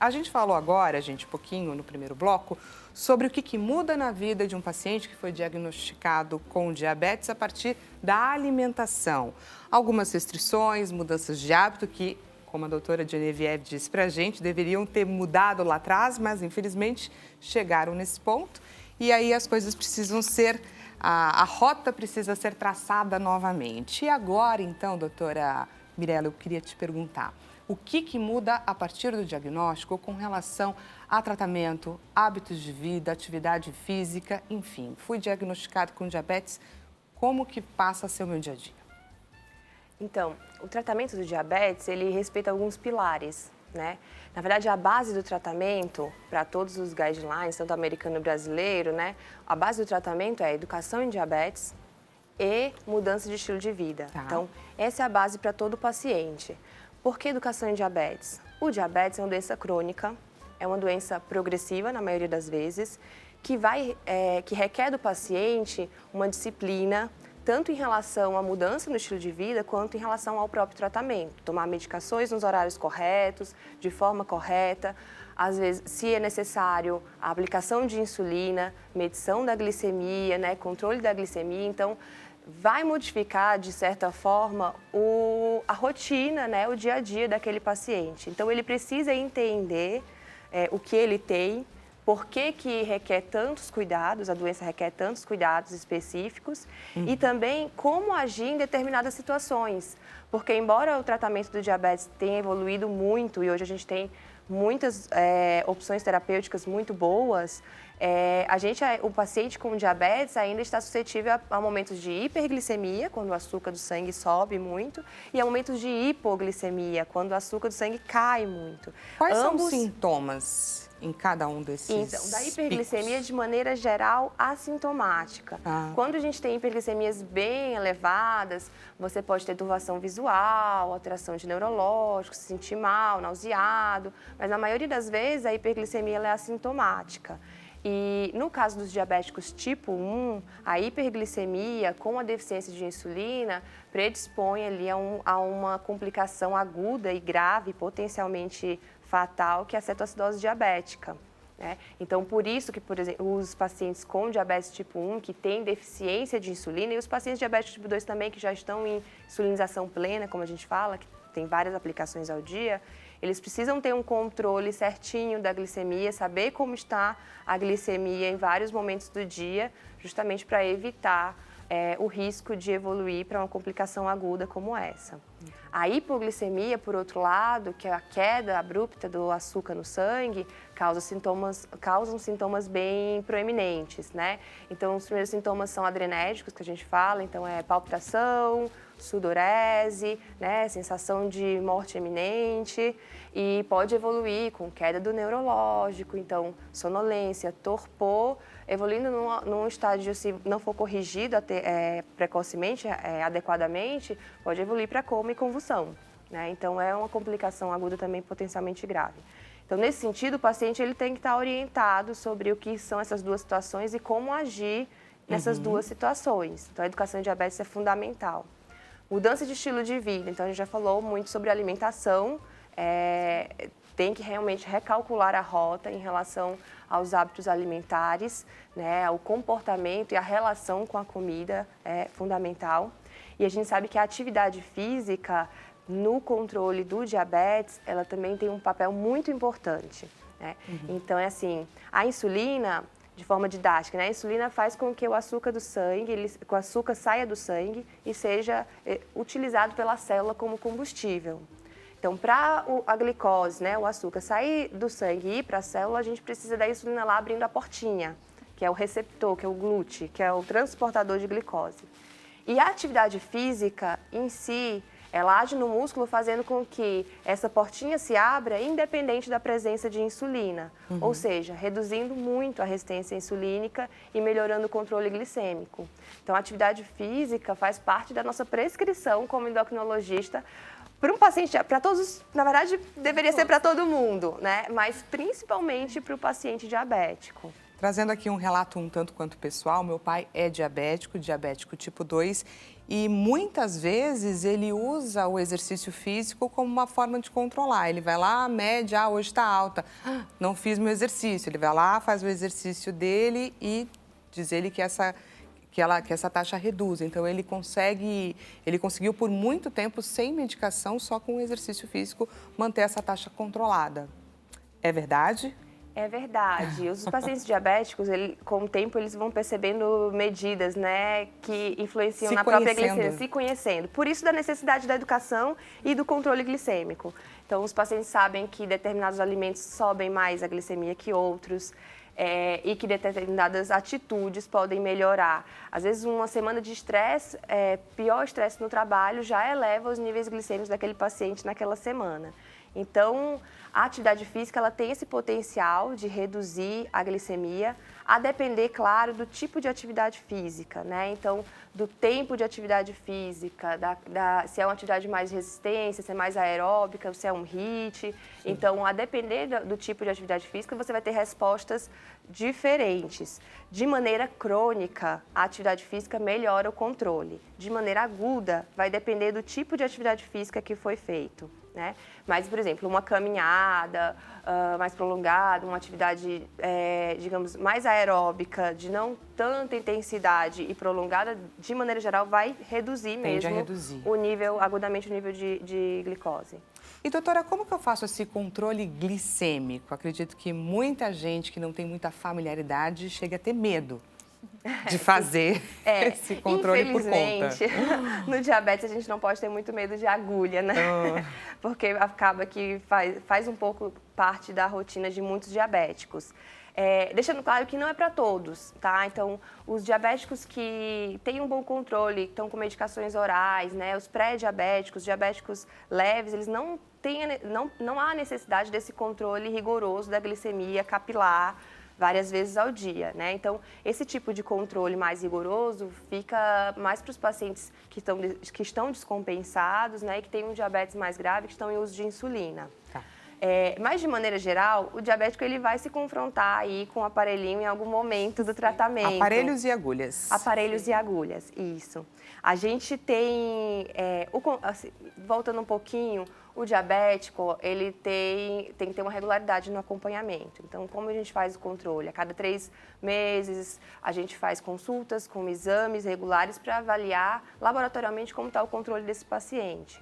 a gente falou agora, gente, um pouquinho no primeiro bloco, sobre o que muda na vida de um paciente que foi diagnosticado com diabetes a partir da alimentação. Algumas restrições, mudanças de hábito que, como a doutora Genevieve disse pra gente, deveriam ter mudado lá atrás, mas infelizmente chegaram nesse ponto. E aí as coisas precisam ser, a rota precisa ser traçada novamente. E agora, então, doutora Mirela, eu queria te perguntar, o que muda a partir do diagnóstico com relação a tratamento, hábitos de vida, atividade física, enfim. Fui diagnosticado com diabetes, como que passa a ser o meu dia a dia? Então, o tratamento do diabetes, ele respeita alguns pilares, né? Na verdade, a base do tratamento, para todos os guidelines, tanto americano e brasileiro, né? A base do tratamento é educação em diabetes e mudança de estilo de vida. Tá. Então, essa é a base para todo paciente. Por que educação em diabetes? O diabetes é uma doença crônica, é uma doença progressiva, na maioria das vezes, que requer do paciente uma disciplina, tanto em relação à mudança no estilo de vida, quanto em relação ao próprio tratamento. Tomar medicações nos horários corretos, de forma correta, às vezes, se é necessário, a aplicação de insulina, medição da glicemia, né, controle da glicemia. Então, vai modificar, de certa forma, a rotina, né, o dia a dia daquele paciente. Então, ele precisa entender o que ele tem, por que requer tantos cuidados, a doença requer tantos cuidados específicos e também como agir em determinadas situações. Porque, embora o tratamento do diabetes tenha evoluído muito e hoje a gente tem muitas opções terapêuticas muito boas, o paciente com diabetes ainda está suscetível a momentos de hiperglicemia, quando o açúcar do sangue sobe muito, e a momentos de hipoglicemia, quando o açúcar do sangue cai muito. Quais são os sintomas em cada um desses Então, da hiperglicemia, de maneira geral, assintomática. Quando a gente tem hiperglicemias bem elevadas, você pode ter turvação visual, alteração de neurológico, se sentir mal, nauseado, mas na maioria das vezes a hiperglicemia ela é assintomática. E no caso dos diabéticos tipo 1, a hiperglicemia com a deficiência de insulina predispõe ali a uma complicação aguda e grave, potencialmente fatal, que é a cetoacidose diabética, né? Então, por isso que, por exemplo, os pacientes com diabetes tipo 1, que têm deficiência de insulina, e os pacientes diabéticos tipo 2 também, que já estão em insulinização plena, como a gente fala, que tem várias aplicações ao dia, eles precisam ter um controle certinho da glicemia, saber como está a glicemia em vários momentos do dia, justamente para evitar o risco de evoluir para uma complicação aguda como essa. A hipoglicemia, por outro lado, que é a queda abrupta do açúcar no sangue, causam sintomas bem proeminentes, né? Então, os primeiros sintomas são adrenérgicos, que a gente fala, então é palpitação, sudorese, né, sensação de morte iminente, e pode evoluir com queda do neurológico, então sonolência, torpor, evoluindo num estágio, se não for corrigido precocemente, adequadamente, pode evoluir para coma e convulsão, né? Então é uma complicação aguda também potencialmente grave. Então, nesse sentido, o paciente ele tem que estar orientado sobre o que são essas duas situações e como agir nessas duas situações. Então, a educação em diabetes é fundamental. Mudança de estilo de vida. Então, a gente já falou muito sobre alimentação. Tem que realmente recalcular a rota em relação aos hábitos alimentares, né? O comportamento e a relação com a comida é fundamental. E a gente sabe que a atividade física no controle do diabetes, ela também tem um papel muito importante, né? Então, é assim, a insulina, de forma didática, né? A insulina faz com que o açúcar do sangue, o açúcar saia do sangue e seja utilizado pela célula como combustível. Então, para a glicose, né, o açúcar sair do sangue e ir para a célula, a gente precisa da insulina lá abrindo a portinha, que é o receptor, que é o glúten, que é o transportador de glicose. E a atividade física em si, ela age no músculo fazendo com que essa portinha se abra independente da presença de insulina, ou seja, reduzindo muito a resistência insulínica e melhorando o controle glicêmico. Então, a atividade física faz parte da nossa prescrição como endocrinologista para um paciente, para todos, na verdade, deveria ser para todo mundo, né? Mas principalmente para o paciente diabético. Trazendo aqui um relato um tanto quanto pessoal, meu pai é diabético tipo 2, e muitas vezes ele usa o exercício físico como uma forma de controlar. Ele vai lá, mede, hoje está alta, não fiz meu exercício. Ele vai lá, faz o exercício dele e diz ele que essa taxa reduz. Então, ele conseguiu por muito tempo, sem medicação, só com o exercício físico, manter essa taxa controlada. É verdade? É verdade. Os pacientes diabéticos, com o tempo, eles vão percebendo medidas, né, que influenciam na própria glicemia, se conhecendo. Por isso, da necessidade da educação e do controle glicêmico. Então, os pacientes sabem que determinados alimentos sobem mais a glicemia que outros. E que determinadas atitudes podem melhorar. Às vezes, uma semana de estresse, pior estresse no trabalho, já eleva os níveis glicêmicos daquele paciente naquela semana. Então, a atividade física ela tem esse potencial de reduzir a glicemia, a depender, claro, do tipo de atividade física, né? Então, do tempo de atividade física, se é uma atividade mais de resistência, se é mais aeróbica, se é um HIIT. Então, a depender do tipo de atividade física, você vai ter respostas diferentes. De maneira crônica, a atividade física melhora o controle. De maneira aguda, vai depender do tipo de atividade física que foi feito, né? Mas, por exemplo, uma caminhada mais prolongada, uma atividade, digamos, mais aeróbica, de não tanta intensidade e prolongada, de maneira geral, vai reduzir mesmo agudamente o nível de glicose. E, doutora, como que eu faço esse controle glicêmico? Acredito que muita gente que não tem muita familiaridade chega a ter medo de fazer esse controle por conta. Infelizmente, no diabetes a gente não pode ter muito medo de agulha, né? Porque acaba que faz um pouco parte da rotina de muitos diabéticos. Deixando claro que não é para todos, tá? Então, os diabéticos que têm um bom controle, estão com medicações orais, né? Os pré-diabéticos, diabéticos leves, eles não há necessidade desse controle rigoroso da glicemia capilar várias vezes ao dia, né? Então, esse tipo de controle mais rigoroso fica mais para os pacientes que estão descompensados, né? E que têm um diabetes mais grave, que estão em uso de insulina. Tá. Mas, de maneira geral, o diabético ele vai se confrontar aí com o aparelhinho em algum momento do tratamento. Aparelhos e agulhas. Aparelhos e agulhas, isso. A gente tem, voltando um pouquinho, o diabético, ele tem que ter uma regularidade no acompanhamento. Então, como a gente faz o controle? A cada 3 meses, a gente faz consultas com exames regulares para avaliar laboratorialmente como está o controle desse paciente.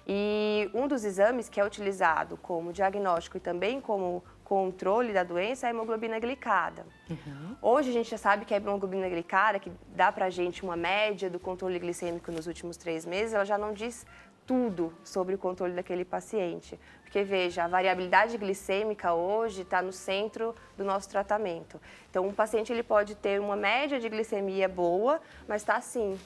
E um dos exames que é utilizado como diagnóstico e também como controle da doença é a hemoglobina glicada. Hoje a gente já sabe que a hemoglobina glicada, que dá para a gente uma média do controle glicêmico nos últimos 3 meses, ela já não diz tudo sobre o controle daquele paciente. Porque, veja, a variabilidade glicêmica hoje está no centro do nosso tratamento. Então, um paciente ele pode ter uma média de glicemia boa, mas está assim,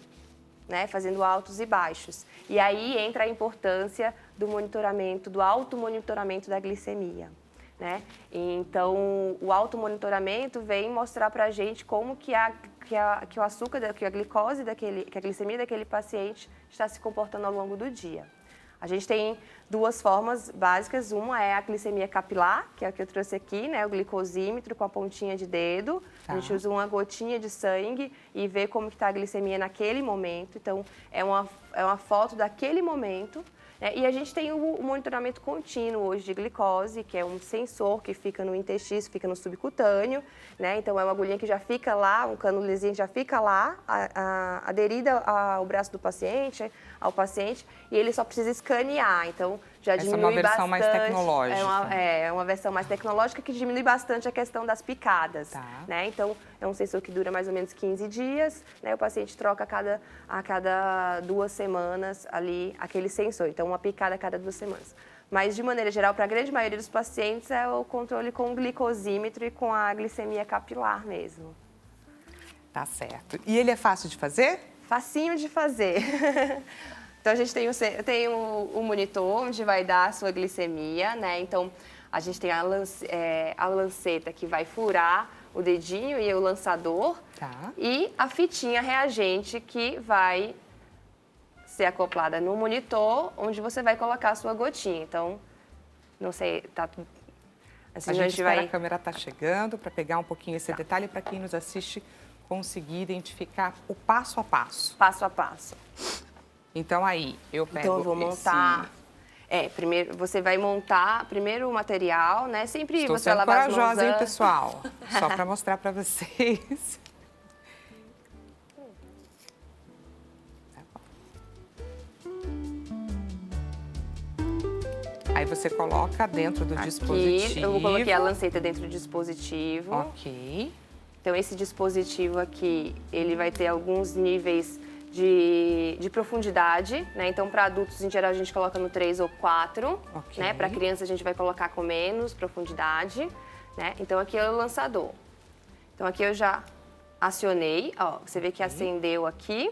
né, fazendo altos e baixos. E aí entra a importância do monitoramento, do automonitoramento da glicemia, né? Então, o automonitoramento vem mostrar para a gente como que o açúcar, que a glicose, que a glicemia daquele paciente está se comportando ao longo do dia. A gente tem duas formas básicas. Uma é a glicemia capilar, que é a que eu trouxe aqui, né? O glicosímetro com a pontinha de dedo. A gente usa uma gotinha de sangue e vê como está a glicemia naquele momento. Então, é uma foto daquele momento. E a gente tem o monitoramento contínuo hoje de glicose, que é um sensor que fica no intestino, fica no subcutâneo, né? Então, é uma agulhinha que já fica lá, um canulezinho já fica lá, aderida ao braço do paciente, ao paciente, e ele só precisa escanear. Então, já diminui bastante. Essa é uma versão mais tecnológica. É uma versão mais tecnológica que diminui bastante a questão das picadas, né? Então, é um sensor que dura mais ou menos 15 dias, né? O paciente troca a cada 2 semanas ali aquele sensor. Então, uma picada a cada 2 semanas. Mas, de maneira geral, para a grande maioria dos pacientes, é o controle com o glicosímetro e com a glicemia capilar mesmo. Tá certo. E ele é fácil de fazer? Facinho de fazer. Então, a gente tem o monitor, onde vai dar a sua glicemia, né? Então, a gente tem a lanceta que vai furar o dedinho e o lançador. E a fitinha reagente que vai ser acoplada no monitor, onde você vai colocar a sua gotinha. Então, não sei, tá... Assim, a gente vai... A câmera tá chegando para pegar um pouquinho esse detalhe para quem nos assiste conseguir identificar o passo a passo. Passo a passo. Então, aí, eu pego Então, eu vou montar... primeiro, você vai montar primeiro o material, né? Sempre Estou você vai lavar as mãos. Estou corajosa, hein, pessoal? Só para mostrar para vocês. Aí você coloca dentro do dispositivo. Eu coloquei a lanceta dentro do dispositivo. Ok. Então, esse dispositivo aqui, ele vai ter alguns níveis de profundidade, né? Então, para adultos, em geral, a gente coloca no 3 ou 4, né? Para criança, a gente vai colocar com menos profundidade, né? Então, aqui é o lançador. Então, aqui eu já acionei, ó, você vê que acendeu aqui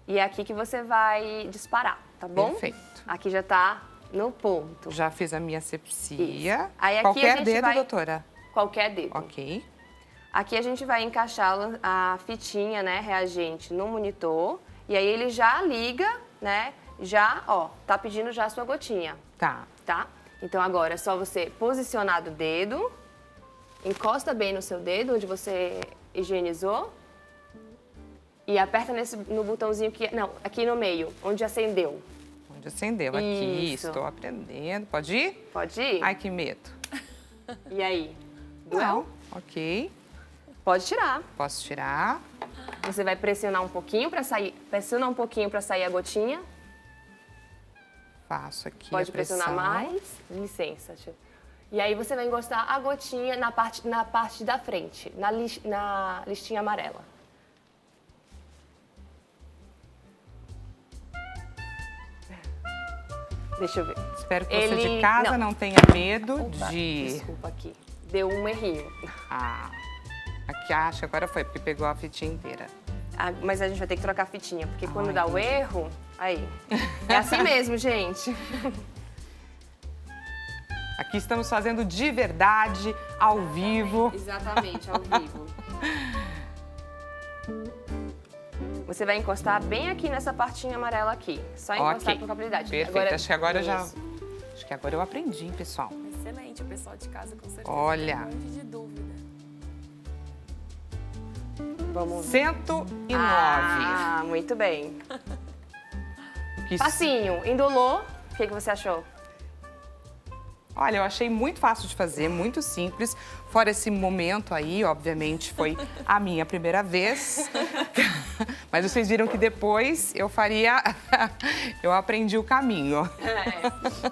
e é aqui que você vai disparar, tá bom? Perfeito. Aqui já tá no ponto. Já fiz a minha asepsia. Aí, aqui qualquer dedo, doutora? Qualquer dedo. Ok. Aqui a gente vai encaixar a fitinha, né, reagente no monitor. E aí ele já liga, né, já, ó, tá pedindo já a sua gotinha. Tá. Então agora é só você posicionar do dedo, encosta bem no seu dedo, onde você higienizou. E aperta no botãozinho que... Não, aqui no meio, onde acendeu. Onde acendeu. Aqui, estou aprendendo. Pode ir? Pode ir. Ai, que medo. E aí? Doeu? Ok. Pode tirar. Posso tirar. Você vai pressionar um pouquinho para sair. Pressiona um pouquinho para sair a gotinha. Faço aqui. Pode pressionar mais. Licença. E aí você vai encostar a gotinha na parte da frente, na listinha amarela. Deixa eu ver. Espero que você de casa não tenha medo de... Desculpa aqui. Deu um errinho. Aqui acho que agora foi, porque pegou a fitinha inteira. Mas a gente vai ter que trocar a fitinha, porque quando dá o erro, aí. É assim mesmo, gente. Aqui estamos fazendo de verdade, ao vivo. Exatamente, ao vivo. Você vai encostar bem aqui nessa partinha amarela aqui. Só encostar com habilidade. Perfeito. Agora, acho que agora Acho que agora eu aprendi, hein, pessoal. Excelente, o pessoal de casa com certeza Olha. tem um monte de dúvida. Vamos. 109. Muito bem. Facinho. Indolor, o que você achou? Olha, eu achei muito fácil de fazer, muito simples. Fora esse momento aí, obviamente, foi a minha primeira vez. Mas vocês viram que depois eu aprendi o caminho.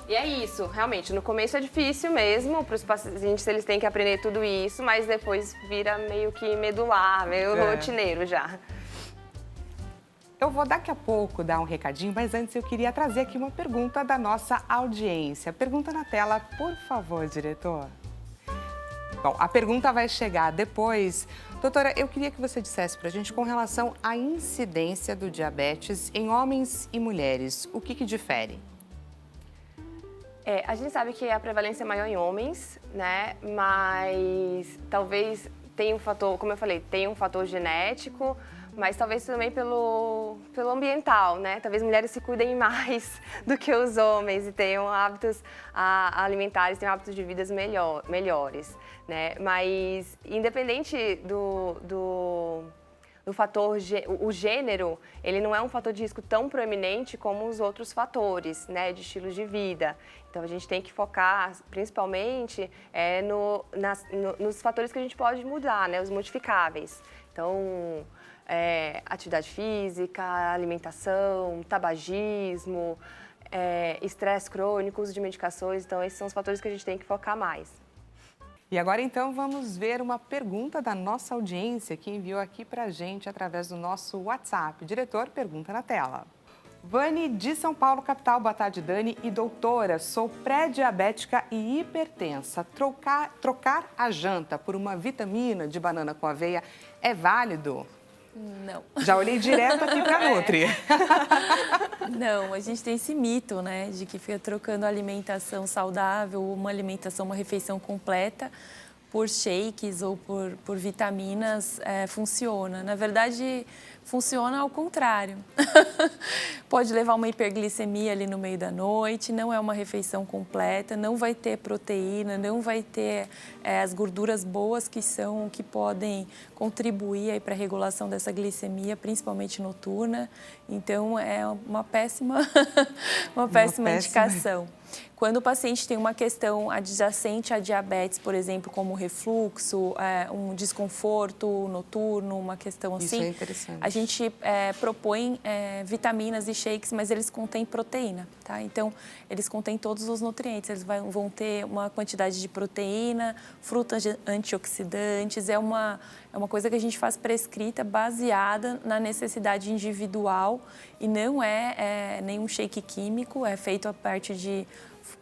E é isso, realmente. No começo é difícil mesmo, para os pacientes eles têm que aprender tudo isso, mas depois vira meio que medular, meio rotineiro já. Eu vou daqui a pouco dar um recadinho, mas antes eu queria trazer aqui uma pergunta da nossa audiência. Pergunta na tela, por favor, diretor. Bom, a pergunta vai chegar depois. Doutora, eu queria que você dissesse para a gente com relação à incidência do diabetes em homens e mulheres. O que difere? A gente sabe que a prevalência é maior em homens, né? Mas talvez tenha um fator, como eu falei, tem um fator genético, mas talvez também pelo ambiental, né? Talvez mulheres se cuidem mais do que os homens e tenham hábitos alimentares, tenham hábitos de vida melhores, né? Mas independente do fator, o gênero, ele não é um fator de risco tão proeminente como os outros fatores, né, de estilos de vida. Então, a gente tem que focar, principalmente, nos fatores que a gente pode mudar, né, os modificáveis. Então, atividade física, alimentação, tabagismo, estresse crônico, uso de medicações. Então, esses são os fatores que a gente tem que focar mais. E agora, então, vamos ver uma pergunta da nossa audiência que enviou aqui para a gente através do nosso WhatsApp. Diretor, pergunta na tela. Vani, de São Paulo, capital. Boa tarde, Dani. E doutora, sou pré-diabética e hipertensa. Trocar a janta por uma vitamina de banana com aveia é válido? Não. Já olhei direto aqui para a Nutri. Não, a gente tem esse mito, né, de que fica trocando alimentação saudável, uma alimentação, uma refeição completa, por shakes ou por vitaminas, funciona. Na verdade, funciona ao contrário. Pode levar uma hiperglicemia ali no meio da noite, não é uma refeição completa, não vai ter proteína, não vai ter as gorduras boas que podem contribuir para a regulação dessa glicemia, principalmente noturna. Então, é uma péssima indicação. Quando o paciente tem uma questão adjacente à diabetes, por exemplo, como refluxo, um desconforto noturno, uma questão assim, isso é interessante. A gente propõe vitaminas e shakes, mas eles contêm proteína, tá? Então, eles contêm todos os nutrientes, eles vão ter uma quantidade de proteína, frutas antioxidantes, é uma coisa que a gente faz prescrita, baseada na necessidade individual e não é nenhum shake químico, é feito a partir de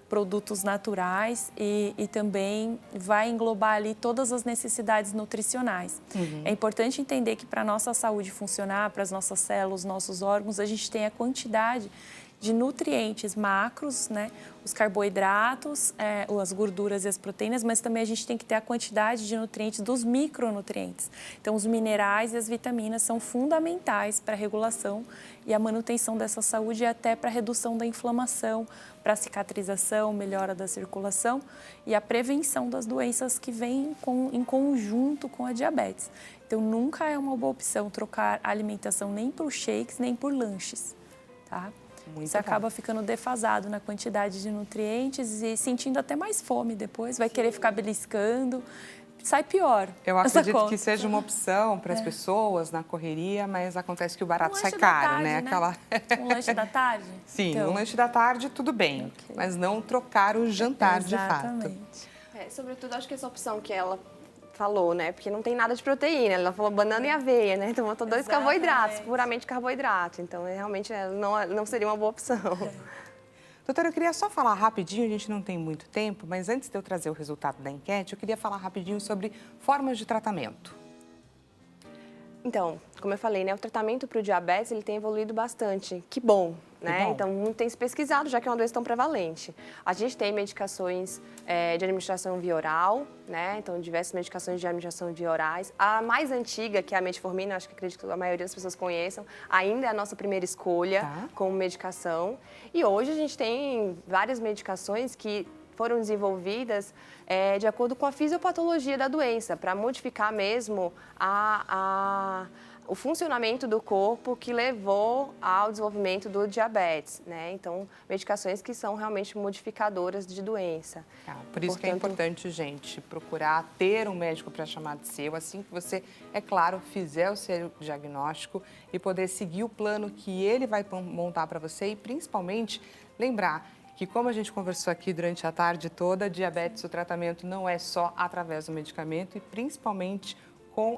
produtos naturais e também vai englobar ali todas as necessidades nutricionais. Uhum. É importante entender que para a nossa saúde funcionar, para as nossas células, nossos órgãos, a gente tem a quantidade de nutrientes macros, né? Os carboidratos, as gorduras e as proteínas, mas também a gente tem que ter a quantidade de nutrientes dos micronutrientes. Então, os minerais e as vitaminas são fundamentais para a regulação e a manutenção dessa saúde e até para a redução da inflamação, para a cicatrização, melhora da circulação e a prevenção das doenças que vêm em conjunto com a diabetes. Então, nunca é uma boa opção trocar a alimentação nem por shakes, nem por lanches, tá? Você acaba ficando defasado na quantidade de nutrientes e sentindo até mais fome depois, vai querer ficar beliscando, sai pior. Eu acredito que seja uma opção para as pessoas na correria, mas acontece que o barato sai caro, né? Um lanche da tarde? Sim, então, um lanche da tarde tudo bem, mas não trocar o jantar de fato. Sobretudo, acho que essa opção que ela falou, né? Porque não tem nada de proteína. Ela falou banana e aveia, né? Então, botou 2 carboidratos, puramente carboidrato. Então, realmente, não seria uma boa opção. Doutora, eu queria só falar rapidinho, a gente não tem muito tempo, mas antes de eu trazer o resultado da enquete, eu queria falar rapidinho sobre formas de tratamento. Então, como eu falei, né? O tratamento para o diabetes, ele tem evoluído bastante. Que bom, né? Então, muito tem se pesquisado, já que é uma doença tão prevalente. A gente tem medicações de administração via oral, né? Então, diversas medicações de administração via orais. A mais antiga, que é a metformina, acho que acredito que a maioria das pessoas conheçam, ainda é a nossa primeira escolha como medicação. E hoje a gente tem várias medicações que foram desenvolvidas de acordo com a fisiopatologia da doença, para modificar mesmo o funcionamento do corpo que levou ao desenvolvimento do diabetes, né? Então, medicações que são realmente modificadoras de doença. Por isso que é importante, gente, procurar ter um médico para chamar de seu, assim que você, é claro, fizer o seu diagnóstico e poder seguir o plano que ele vai montar para você e, principalmente, lembrar que, como a gente conversou aqui durante a tarde toda, diabetes, o tratamento não é só através do medicamento e, principalmente,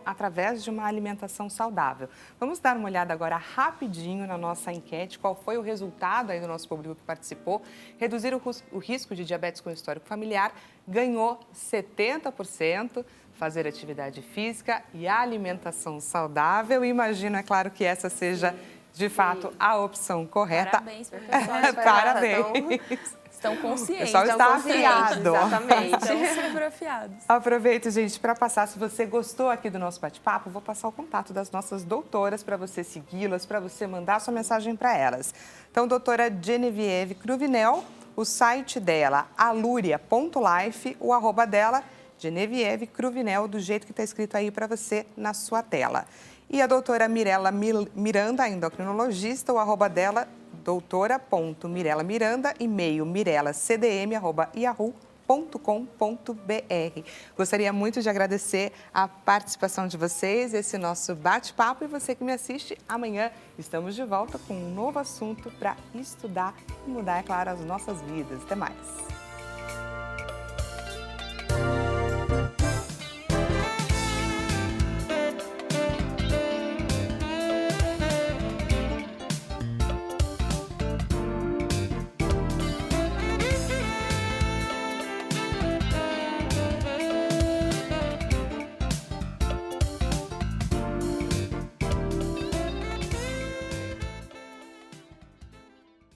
através de uma alimentação saudável. Vamos dar uma olhada agora rapidinho na nossa enquete, qual foi o resultado aí do nosso público que participou. Reduzir o risco de diabetes com histórico familiar ganhou 70%. Fazer atividade física e alimentação saudável. Imagino, é claro, que essa seja, de fato, a opção correta. Parabéns para pessoas. Parabéns. Estão conscientes. O pessoal está afiado. Exatamente. Estão super afiados. Aproveito, gente, para passar, se você gostou aqui do nosso bate-papo, vou passar o contato das nossas doutoras para você segui-las, para você mandar sua mensagem para elas. Então, doutora Genevieve Cruvinel, o site dela, aluria.life, o arroba dela, Genevieve Cruvinel, do jeito que está escrito aí para você na sua tela. E a doutora Mirela Miranda, endocrinologista, o arroba dela, doutora.mirelamiranda, e-mail mirelacdm@yahoo.com.br. Gostaria muito de agradecer a participação de vocês, esse nosso bate-papo, e você que me assiste. Amanhã estamos de volta com um novo assunto para estudar e mudar, é claro, as nossas vidas. Até mais!